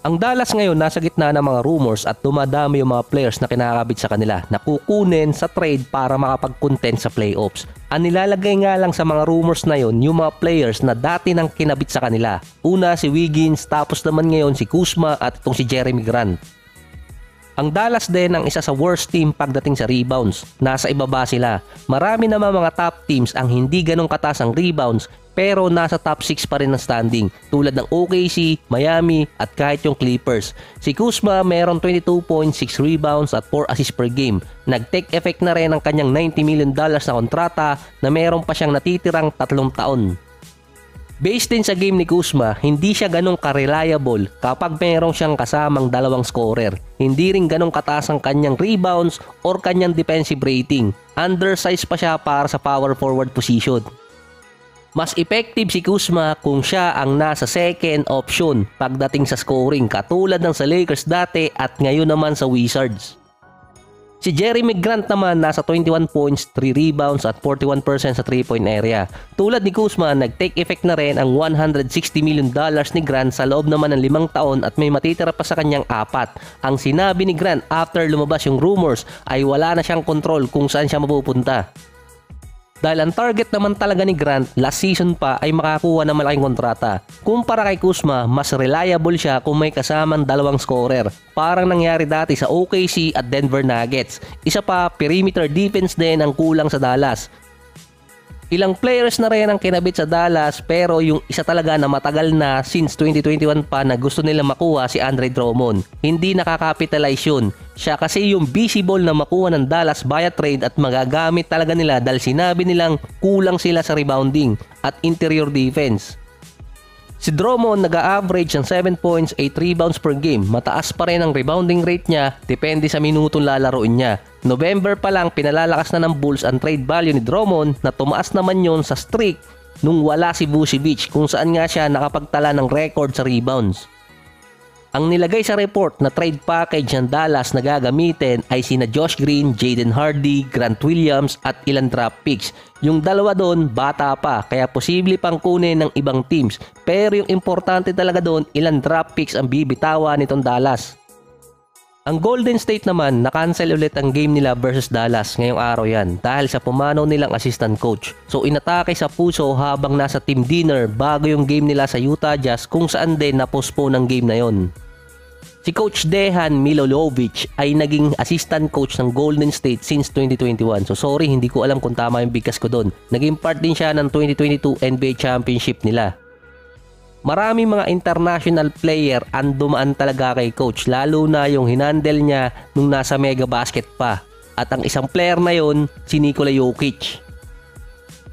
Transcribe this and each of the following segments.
Ang Dallas ngayon nasa gitna ng mga rumors at dumadami yung mga players na kinakabit sa kanila na kukunin sa trade para makapag-content sa playoffs. Ang nilalagay nga lang sa mga rumors na yon yung mga players na dati nang kinabit sa kanila. Una si Wiggins, tapos naman ngayon si Kuzma at itong si Jeremy Grant. Ang Dallas din ang isa sa worst team pagdating sa rebounds. Nasa ibaba sila. Marami naman mga top teams ang hindi ganong kataas ang rebounds pero nasa top 6 pa rin ang standing tulad ng OKC, Miami at kahit yung Clippers. Si Kuzma meron 22.6 rebounds at 4 assists per game. Nag-take effect na rin ang kanyang $90 million na kontrata na meron pa siyang natitirang 3 taon. Based din sa game ni Kuzma, hindi siya ganong ka-reliable kapag mayroong siyang kasamang dalawang scorer. Hindi rin ganong kataas ang kanyang rebounds or kanyang defensive rating. Undersized pa siya para sa power forward position. Mas effective si Kuzma kung siya ang nasa second option pagdating sa scoring katulad ng sa Lakers dati at ngayon naman sa Wizards. Si Jeremy Grant naman nasa 21 points, 3 rebounds at 41% sa 3-point area. Tulad ni Kuzma, nag-take effect na rin ang $160 million ni Grant sa loob naman ng 5 taon at may matitira pa sa kanyang 4. Ang sinabi ni Grant after lumabas yung rumors ay wala na siyang control kung saan siya mapupunta. Dahil ang target naman talaga ni Grant last season pa ay makakuha ng malaking kontrata. Kumpara kay Kuzma, mas reliable siya kung may kasamang dalawang scorer. Parang nangyari dati sa OKC at Denver Nuggets. Isa pa, perimeter defense din ang kulang sa Dallas. Ilang players na rin ang kinabit sa Dallas pero yung isa talaga na matagal na since 2021 pa na gusto nila makuha si Andre Drummond. Hindi nakakapitalize yun. Siya kasi yung visible na makuha ng Dallas via trade at magagamit talaga nila dahil sinabi nilang kulang sila sa rebounding at interior defense. Si Drummond nag-a-average ng 7 points, 8 rebounds per game. Mataas pa rin ang rebounding rate niya depende sa minutong lalaroin niya. November pa lang pinalalakas na ng Bulls ang trade value ni Drummond na tumaas naman yon sa streak nung wala si Vucevic kung saan nga siya nakapagtala ng record sa rebounds. Ang nilagay sa report na trade package ng Dallas na gagamitin ay sina Josh Green, Jaden Hardy, Grant Williams at ilang draft picks. Yung dalawa doon bata pa kaya posible pang kunin ng ibang teams. Pero yung importante talaga doon ilang draft picks ang bibitawan nitong Dallas. Ang Golden State naman na-cancel ulit ang game nila versus Dallas ngayong araw yan dahil sa pumanaw nilang assistant coach. So inatake sa puso habang nasa team dinner bago yung game nila sa Utah Jazz kung saan din na-postpone ang game na yon. Si Coach Dejan Milojevic ay naging assistant coach ng Golden State since 2021. So sorry, hindi ko alam kung tama yung bigkas ko doon. Naging part din siya ng 2022 NBA Championship nila. Marami mga international player ang dumaan talaga kay coach lalo na yung hinandle niya nung nasa Mega Basket pa. At ang isang player na yon si Nikola Jokic.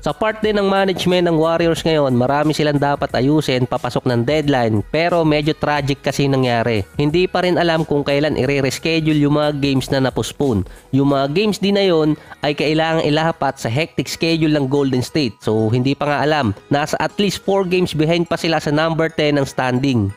Sa part din ng management ng Warriors ngayon, marami silang dapat ayusin papasok ng deadline pero medyo tragic kasi nangyari. Hindi pa rin alam kung kailan i-reschedule yung mga games na na-postpone. Yung mga games din na yon ay kailangang ilapat sa hectic schedule ng Golden State. So hindi pa nga alam, nasa at least 4 games behind pa sila sa number 10 ng standing.